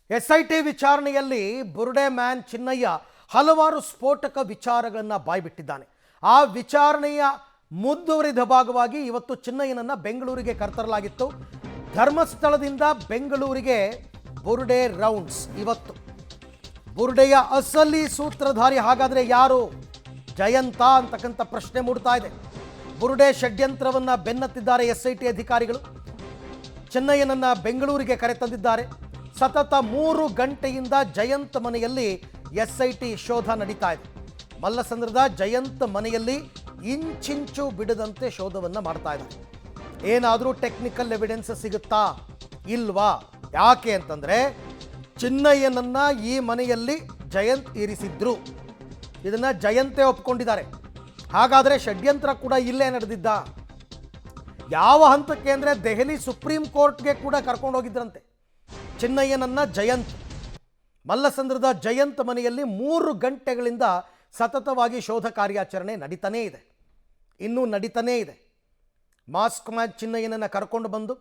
SIT ವಿಚಾರಣೆಯಲ್ಲಿ ಬುರುಡೆ man Chinnaiah ಹಲವಾರು ಸ್ಫೋಟಕ ವಿಚಾರಗಳನ್ನು ಬಾಯ್ಬಿಟ್ಟಿದ್ದಾನೆ. ಆ ವಿಚಾರಣೆಯ ಮುಂದುವರಿದ ಭಾಗವಾಗಿ ಇವತ್ತು ಚಿನ್ನಯ್ಯನನ್ನು ಬೆಂಗಳೂರಿಗೆ ಕರೆತರಲಾಗಿತ್ತು. ಧರ್ಮಸ್ಥಳದಿಂದ ಬೆಂಗಳೂರಿಗೆ ಬುರುಡೆ ರೌಂಡ್ಸ್. ಇವತ್ತು ಬುರುಡೆಯ ಅಸಲಿ ಸೂತ್ರಧಾರಿ ಹಾಗಾದರೆ ಯಾರು? ಜಯಂತ ಅಂತಕ್ಕಂಥ ಪ್ರಶ್ನೆ ಮೂಡ್ತಾ ಇದೆ. ಬುರುಡೆ ಷಡ್ಯಂತ್ರವನ್ನು ಬೆನ್ನತ್ತಿದ್ದಾರೆ ಎಸ್ಐಟಿ ಅಧಿಕಾರಿಗಳು. ಚಿನ್ನಯ್ಯನನ್ನು ಬೆಂಗಳೂರಿಗೆ ಕರೆತಂದಿದ್ದಾರೆ. ಸತತ 3 ಗಂಟೆಯಿಂದ ಜಯಂತ್ ಮನೆಯಲ್ಲಿ ಎಸ್ಐಟಿ ಶೋಧ ನಡೀತಾ ಇದೆ. ಮಲ್ಲಸಂದ್ರದ ಜಯಂತ್ ಮನೆಯಲ್ಲಿ ಇಂಚಿಂಚು ಬಿಡದಂತೆ ಶೋಧವನ್ನು ಮಾಡ್ತಾ ಇದ್ದಾರೆ. ಏನಾದರೂ ಟೆಕ್ನಿಕಲ್ ಎವಿಡೆನ್ಸ್ ಸಿಗುತ್ತಾ ಇಲ್ವಾ? ಯಾಕೆ ಅಂತಂದರೆ ಚಿನ್ನಯ್ಯನನ್ನ ಈ ಮನೆಯಲ್ಲಿ ಜಯಂತ್ ಇರಿಸಿದ್ರು. ಇದನ್ನು ಜಯಂತೇ ಒಪ್ಕೊಂಡಿದ್ದಾರೆ. ಹಾಗಾದರೆ ಷಡ್ಯಂತ್ರ ಕೂಡ ಇಲ್ಲೇ ನಡೆದಿದ್ದ. ಯಾವ ಹಂತಕ್ಕೆ ಅಂದರೆ ದೆಹಲಿ ಸುಪ್ರೀಂ ಕೋರ್ಟ್ಗೆ ಕೂಡ ಕರ್ಕೊಂಡು ಹೋಗಿದ್ರಂತೆ ಚಿನ್ನಯ್ಯನನ್ನ ಜಯಂತ್. ಮಲ್ಲಸಂದ್ರದ ಜಯಂತ್ ಮನೆಯಲ್ಲಿ 3 ಗಂಟೆಗಳಿಂದ ಸತತವಾಗಿ ಶೋಧ ಕಾರ್ಯಾಚರಣೆ ನಡೀತಾನೇ ಇದೆ. ಇನ್ನೂ ನಡೀತಾನೇ ಇದೆ. ಮಾಸ್ಕ್ ಮ್ಯಾನ್ ಚಿನ್ನಯ್ಯನನ್ನು ಕರ್ಕೊಂಡು ಬಂದು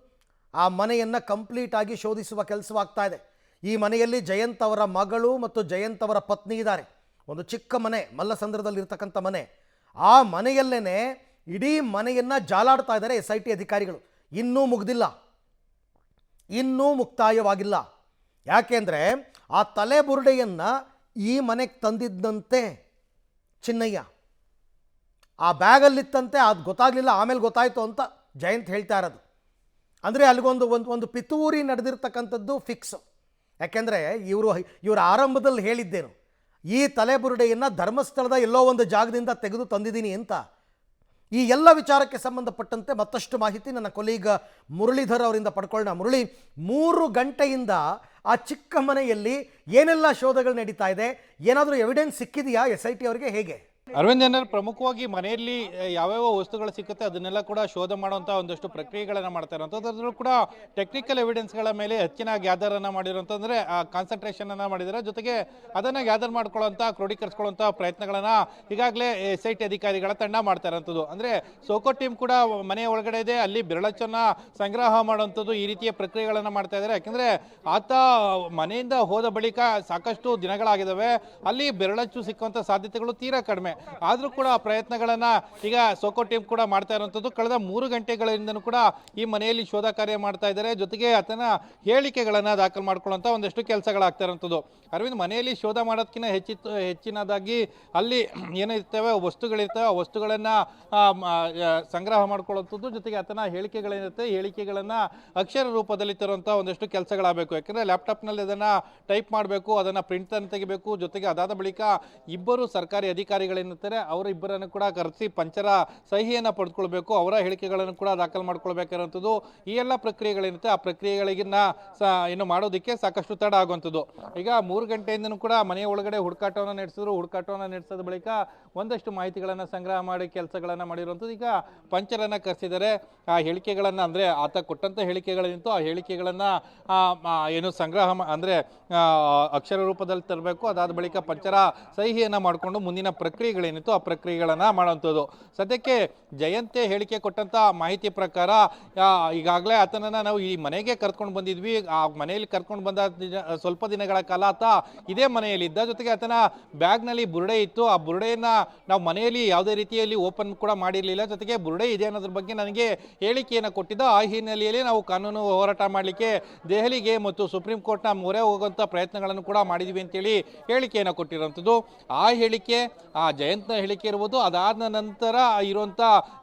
ಆ ಮನೆಯನ್ನು ಕಂಪ್ಲೀಟ್ ಆಗಿ ಶೋಧಿಸುವ ಕೆಲಸವಾಗ್ತಾ ಇದೆ. ಈ ಮನೆಯಲ್ಲಿ ಜಯಂತ್ ಅವರ ಮಗಳು ಮತ್ತು ಜಯಂತ್ ಅವರ ಪತ್ನಿ ಇದ್ದಾರೆ. ಒಂದು ಚಿಕ್ಕ ಮನೆ, ಮಲ್ಲಸಂದ್ರದಲ್ಲಿರ್ತಕ್ಕಂಥ ಮನೆ. ಆ ಮನೆಯಲ್ಲೇ ಇಡೀ ಮನೆಯನ್ನು ಜಾಲಾಡ್ತಾ ಇದ್ದಾರೆ ಎಸ್ಐಟಿ ಅಧಿಕಾರಿಗಳು. ಇನ್ನೂ ಮುಗ್ದಿಲ್ಲ, ಇನ್ನೂ ಮುಕ್ತಾಯವಾಗಿಲ್ಲ. ಯಾಕೆಂದರೆ ಆ ತಲೆ ಬುರುಡೆಯನ್ನು ಈ ಮನೆಗೆ ತಂದಿದ್ದಂತೆ ಚಿನ್ನಯ್ಯ. ಆ ಬ್ಯಾಗಲ್ಲಿತ್ತಂತೆ, ಅದು ಗೊತ್ತಾಗಲಿಲ್ಲ, ಆಮೇಲೆ ಗೊತ್ತಾಯಿತು ಅಂತ ಜಯಂತ್ ಹೇಳ್ತಾ ಇರೋದು. ಅಂದರೆ ಅಲ್ಲಿಗೊಂದು ಒಂದು ಪಿತೂರಿ ನಡೆದಿರ್ತಕ್ಕಂಥದ್ದು ಫಿಕ್ಸ್. ಯಾಕೆಂದರೆ ಇವರು ಆರಂಭದಲ್ಲಿ ಹೇಳಿದ್ದೇನು, ಈ ತಲೆಬುರುಡೆಯನ್ನು ಧರ್ಮಸ್ಥಳದ ಎಲ್ಲೋ ಒಂದು ಜಾಗದಿಂದ ತೆಗೆದು ತಂದಿದ್ದೀನಿ ಅಂತ. ಈ ಎಲ್ಲ ವಿಚಾರಕ್ಕೆ ಸಂಬಂಧಪಟ್ಟಂತೆ ಮತ್ತಷ್ಟು ಮಾಹಿತಿ ನನ್ನ ಕೊಲೀಗ ಮುರಳೀಧರ್ ಅವರಿಂದ ಪಡ್ಕೊಳ್ಳೋಣ. ಮುರಳಿ, 3 ಗಂಟೆಯಿಂದ ಆ ಚಿಕ್ಕ ಮನೆಯಲ್ಲಿ ಏನೆಲ್ಲ ಶೋಧಗಳು ನಡೀತಾ ಇದೆ? ಏನಾದರೂ ಎವಿಡೆನ್ಸ್ ಸಿಕ್ಕಿದೆಯಾ SIT ಅವರಿಗೆ? ಹೇಗೆ? ಅರವಿಂದ್ ಜನರು ಪ್ರಮುಖವಾಗಿ ಮನೆಯಲ್ಲಿ ಯಾವ್ಯಾವ ವಸ್ತುಗಳು ಸಿಗುತ್ತೆ ಅದನ್ನೆಲ್ಲ ಕೂಡ ಶೋಧ ಮಾಡುವಂಥ ಒಂದಷ್ಟು ಪ್ರಕ್ರಿಯೆಗಳನ್ನು ಮಾಡ್ತಾ ಇರೋಂಥದ್ದು. ಅದರಲ್ಲೂ ಕೂಡ ಟೆಕ್ನಿಕಲ್ ಎವಿಡೆನ್ಸ್ಗಳ ಮೇಲೆ ಹೆಚ್ಚಿನ ಗ್ಯಾದರನ್ನು ಮಾಡಿರೋಂಥಂದರೆ ಕಾನ್ಸಂಟ್ರೇಷನನ್ನು ಮಾಡಿದ್ದಾರೆ. ಜೊತೆಗೆ ಅದನ್ನು ಗ್ಯಾದರ್ ಮಾಡ್ಕೊಳ್ಳೋಂಥ ಕ್ರೋಢೀಕರಿಸ್ಕೊಳ್ಳೋಂಥ ಪ್ರಯತ್ನಗಳನ್ನು ಈಗಾಗಲೇ SIT ಅಧಿಕಾರಿಗಳ ತಂಡ ಮಾಡ್ತಾ ಇರೋಂಥದ್ದು. ಅಂದರೆ ಸೋಕೋ ಟೀಮ್ ಕೂಡ ಮನೆಯ ಒಳಗಡೆ ಇದೆ, ಅಲ್ಲಿ ಬೆರಳಚ್ಚನ್ನು ಸಂಗ್ರಹ ಮಾಡುವಂಥದ್ದು, ಈ ರೀತಿಯ ಪ್ರಕ್ರಿಯೆಗಳನ್ನು ಮಾಡ್ತಾ ಇದ್ದಾರೆ. ಯಾಕೆಂದರೆ ಆತ ಮನೆಯಿಂದ ಹೋದ ಬಳಿಕ ಸಾಕಷ್ಟು ದಿನಗಳಾಗಿದ್ದಾವೆ, ಅಲ್ಲಿ ಬೆರಳಚ್ಚು ಸಿಕ್ಕುವಂಥ ಸಾಧ್ಯತೆಗಳು ತೀರಾ ಕಡಿಮೆ. ಆದರೂ ಕೂಡ ಪ್ರಯತ್ನಗಳನ್ನು ಈಗ ಸೋಕೋ ಟೀಮ್ ಕೂಡ ಮಾಡ್ತಾ ಇರುವಂಥದ್ದು. ಕಳೆದ 3 ಗಂಟೆಗಳಿಂದನೂ ಕೂಡ ಈ ಮನೆಯಲ್ಲಿ ಶೋಧ ಕಾರ್ಯ ಮಾಡ್ತಾ ಇದ್ದಾರೆ. ಜೊತೆಗೆ ಆತನ ಹೇಳಿಕೆಗಳನ್ನು ದಾಖಲು ಮಾಡ್ಕೊಳ್ಳುವಂಥ ಒಂದಷ್ಟು ಕೆಲಸಗಳಾಗ್ತಾ ಇರುವಂಥದ್ದು. ಅರವಿಂದ್, ಮನೆಯಲ್ಲಿ ಶೋಧ ಮಾಡೋದಕ್ಕಿಂತ ಹೆಚ್ಚಿನದಾಗಿ ಅಲ್ಲಿ ಏನಿರ್ತವೆ ವಸ್ತುಗಳಿರ್ತವೆ, ಆ ವಸ್ತುಗಳನ್ನು ಸಂಗ್ರಹ ಮಾಡ್ಕೊಳ್ಳುವಂಥದ್ದು. ಜೊತೆಗೆ ಆತನ ಹೇಳಿಕೆಗಳೇನಿರುತ್ತೆ, ಹೇಳಿಕೆಗಳನ್ನು ಅಕ್ಷರ ರೂಪದಲ್ಲಿ ತರುವಂಥ ಒಂದಷ್ಟು ಕೆಲಸಗಳಾಗಬೇಕು. ಯಾಕೆಂದರೆ ಲ್ಯಾಪ್ಟಾಪ್ನಲ್ಲಿ ಅದನ್ನು ಟೈಪ್ ಮಾಡಬೇಕು, ಅದನ್ನು ಪ್ರಿಂಟನ್ನು ತೆಗಿಬೇಕು. ಜೊತೆಗೆ ಅದಾದ ಬಳಿಕ ಇಬ್ಬರು ಸರ್ಕಾರಿ ಅಧಿಕಾರಿಗಳೇನಿರ್ತಾರೆ ಅವರಿಬ್ಬರನ್ನು ಕೂಡ ಕರೆಸಿ ಪಂಚರ ಸಹಿಯನ್ನು ಪಡೆದುಕೊಳ್ಬೇಕು, ಅವರ ಹೇಳಿಕೆಗಳನ್ನು ಕೂಡ ದಾಖಲು ಮಾಡ್ಕೊಳ್ಬೇಕಿರೋಂಥದ್ದು. ಈ ಎಲ್ಲ ಪ್ರಕ್ರಿಯೆಗಳೇನಿರುತ್ತೆ ಆ ಪ್ರಕ್ರಿಯೆಗಳಿಗಿನ್ನ ಏನು ಮಾಡೋದಕ್ಕೆ ಸಾಕಷ್ಟು ತಡ ಆಗುವಂಥದ್ದು. ಈಗ 3 ಗಂಟೆಯಿಂದನೂ ಕೂಡ ಮನೆಯ ಒಳಗಡೆ ಹುಡುಕಾಟವನ್ನು ನಡೆಸಿದ್ರು. ಹುಡುಕಾಟವನ್ನು ನಡೆಸಿದ ಬಳಿಕ ಒಂದಷ್ಟು ಮಾಹಿತಿಗಳನ್ನು ಸಂಗ್ರಹ ಮಾಡಿ ಕೆಲಸಗಳನ್ನು ಮಾಡಿರುವಂಥದ್ದು. ಈಗ ಪಂಚರನ್ನು ಕರೆಸಿದ್ದಾರೆ. ಆ ಹೇಳಿಕೆಗಳನ್ನು, ಅಂದರೆ ಆತ ಕೊಟ್ಟಂಥ ಹೇಳಿಕೆಗಳೇನಿತ್ತು ಆ ಹೇಳಿಕೆಗಳನ್ನು ಏನು ಸಂಗ್ರಹ ಅಂದರೆ ಅಕ್ಷರ ರೂಪದಲ್ಲಿ ತರಬೇಕು. ಅದಾದ ಬಳಿಕ ಪಂಚರ ಸಹಿಯನ್ನು ಮಾಡಿಕೊಂಡು ಮುಂದಿನ ಪ್ರಕ್ರಿಯೆಗಳೇನಿತ್ತು ಆ ಪ್ರಕ್ರಿಯೆಗಳನ್ನು ಮಾಡುವಂಥದ್ದು. ಸದ್ಯಕ್ಕೆ ಜಯಂತೆ ಹೇಳಿಕೆ ಕೊಟ್ಟಂಥ ಮಾಹಿತಿ ಪ್ರಕಾರ ಈಗಾಗಲೇ ಆತನನ್ನು ನಾವು ಈ ಮನೆಗೆ ಕರ್ಕೊಂಡು ಬಂದಿದ್ವಿ. ಆ ಮನೆಯಲ್ಲಿ ಕರ್ಕೊಂಡು ಬಂದ ಸ್ವಲ್ಪ ದಿನಗಳ ಕಾಲ ಆತ ಇದೇ ಮನೆಯಲ್ಲಿದ್ದ. ಜೊತೆಗೆ ಆತನ ಬ್ಯಾಗ್ನಲ್ಲಿ ಬುರುಡೆ ಇತ್ತು. ಆ ಬುರುಡೆಯನ್ನು ನಾವು ಮನೆಯಲ್ಲಿ ಯಾವುದೇ ರೀತಿಯಲ್ಲಿ ಓಪನ್ ಕೂಡ ಮಾಡಿರಲಿಲ್ಲ. ಜೊತೆಗೆ ಬುರುಡೆ ಇದೆ ಅನ್ನೋದ್ರ ಬಗ್ಗೆ ನನಗೆ ಹೇಳಿಕೆಯನ್ನು ಕೊಟ್ಟಿದ್ದ. ಆ ಹಿನ್ನೆಲೆಯಲ್ಲಿ ನಾವು ಕಾನೂನು ಹೋರಾಟ ಮಾಡಲಿಕ್ಕೆ ದೆಹಲಿಗೆ ಮತ್ತು ಸುಪ್ರೀಂ ಕೋರ್ಟ್ನ ಮೊರೆ ಹೋಗುವಂಥ ಪ್ರಯತ್ನಗಳನ್ನು ಕೂಡ ಮಾಡಿದ್ವಿ ಅಂತೇಳಿ ಹೇಳಿಕೆಯನ್ನು ಕೊಟ್ಟಿರುವಂಥದ್ದು. ಆ ಹೇಳಿಕೆ, ಆ ಜಯಂತ್ನ ಹೇಳಿಕೆ ಇರ್ಬೋದು, ಅದಾದ ನಂತರ ಇರುವಂಥ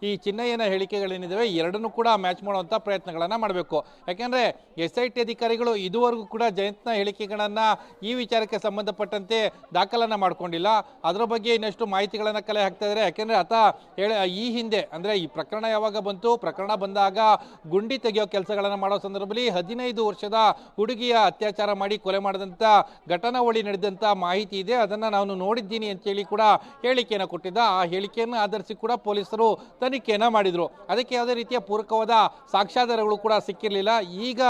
ಈ ಚಿನ್ನಯ್ಯನ ಹೇಳಿಕೆಗಳೇನಿದ್ದಾವೆ ಎರಡನ್ನೂ ಕೂಡ ಮ್ಯಾಚ್ ಮಾಡುವಂಥ ಪ್ರಯತ್ನಗಳನ್ನು ಮಾಡಬೇಕು. ಯಾಕೆಂದರೆ SIT ಅಧಿಕಾರಿಗಳು ಇದುವರೆಗೂ ಕೂಡ ಜಯಂತ್ನ ಹೇಳಿಕೆಗಳನ್ನು ಈ ವಿಚಾರಕ್ಕೆ ಸಂಬಂಧಪಟ್ಟಂತೆ ದಾಖಲನ್ನು ಮಾಡ್ಕೊಂಡಿಲ್ಲ. ಅದರ ಬಗ್ಗೆ ಇನ್ನಷ್ಟು ಮಾಹಿತಿಗಳನ್ನು ಕಲೆ ಹಾಕ್ತಾ ಇದ್ದಾರೆ. ಯಾಕೆಂದರೆ ಆತ ಈ ಹಿಂದೆ, ಅಂದರೆ ಈ ಪ್ರಕರಣ ಯಾವಾಗ ಬಂತು, ಪ್ರಕರಣ ಬಂದಾಗ ಗುಂಡಿ ತೆಗೆಯೋ ಕೆಲಸಗಳನ್ನು ಮಾಡೋ ಸಂದರ್ಭದಲ್ಲಿ 15 ವರ್ಷದ ಹುಡುಗಿಯ ಅತ್ಯಾಚಾರ ಮಾಡಿ ಕೊಲೆ ಮಾಡಿದಂಥ ಘಟನಾವಳಿ ನಡೆದಂಥ ಮಾಹಿತಿ ಇದೆ. ಅದನ್ನು ನಾನು ನೋಡಿದ್ದೀನಿ ಅಂತೇಳಿ ಕೂಡ ಹೇಳಿಕೆಯನ್ನು ಕೊಟ್ಟಿದ್ದ. ಆ ಹೇಳಿಕೆಯನ್ನು ಆಧರಿಸಿ ಕೂಡ ಪೊಲೀಸರು ತನಿಖೆಯನ್ನು ಮಾಡಿದರು. ಅದಕ್ಕೆ ಯಾವುದೇ ರೀತಿಯ ಪೂರಕವಾದ ಸಾಕ್ಷ್ಯಾಧಾರಗಳು ಕೂಡ ಸಿಕ್ಕಿರಲಿಲ್ಲ. ಈಗ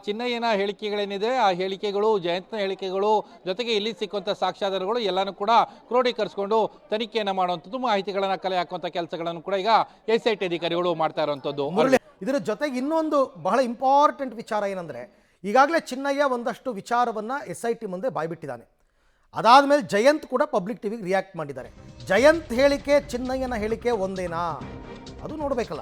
ಚಿನ್ನಯ್ಯನ ಹೇಳಿಕೆಗಳೇನಿದೆ ಆ ಹೇಳಿಕೆಗಳು, ಜಯಂತ್ನ ಹೇಳಿಕೆಗಳು, ಜೊತೆಗೆ ಇಲ್ಲಿ ಸಿಕ್ಕುವಂಥ ಸಾಕ್ಷ್ಯಾಧಾರಗಳು ಎಲ್ಲನೂ ಕೂಡ ಕ್ರೋಢೀಕರಿಸಿಕೊಂಡು ತನಿಖೆಯನ್ನು ಮಾಡುವಂಥದ್ದು, ಮಾಹಿತಿಗಳನ್ನು ಕಲೆ ಹಾಕುವಂಥ ಕೆಲಸಗಳನ್ನು ಕೂಡ ಈಗ SIT ಅಧಿಕಾರಿಗಳು ಮಾಡ್ತಾ ಇರುವಂಥದ್ದು. ಇದರ ಜೊತೆಗೆ ಇನ್ನೊಂದು ಬಹಳ ಇಂಪಾರ್ಟೆಂಟ್ ವಿಚಾರ ಏನಂದರೆ, ಈಗಾಗಲೇ ಚಿನ್ನಯ್ಯ ಒಂದಷ್ಟು ವಿಚಾರವನ್ನು SIT ಮುಂದೆ ಬಾಯ್ಬಿಟ್ಟಿದ್ದಾನೆ. ಅದಾದಮೇಲೆ ಜಯಂತ್ ಕೂಡ ಪಬ್ಲಿಕ್ ಟಿವಿಗೆ ರಿಯಾಕ್ಟ್ ಮಾಡಿದ್ದಾರೆ. ಜಯಂತ್ ಹೇಳಿಕೆ ಚಿನ್ನಯ್ಯನ ಹೇಳಿಕೆ ಒಂದೇನಾ ಅದು ನೋಡಬೇಕಲ್ಲ.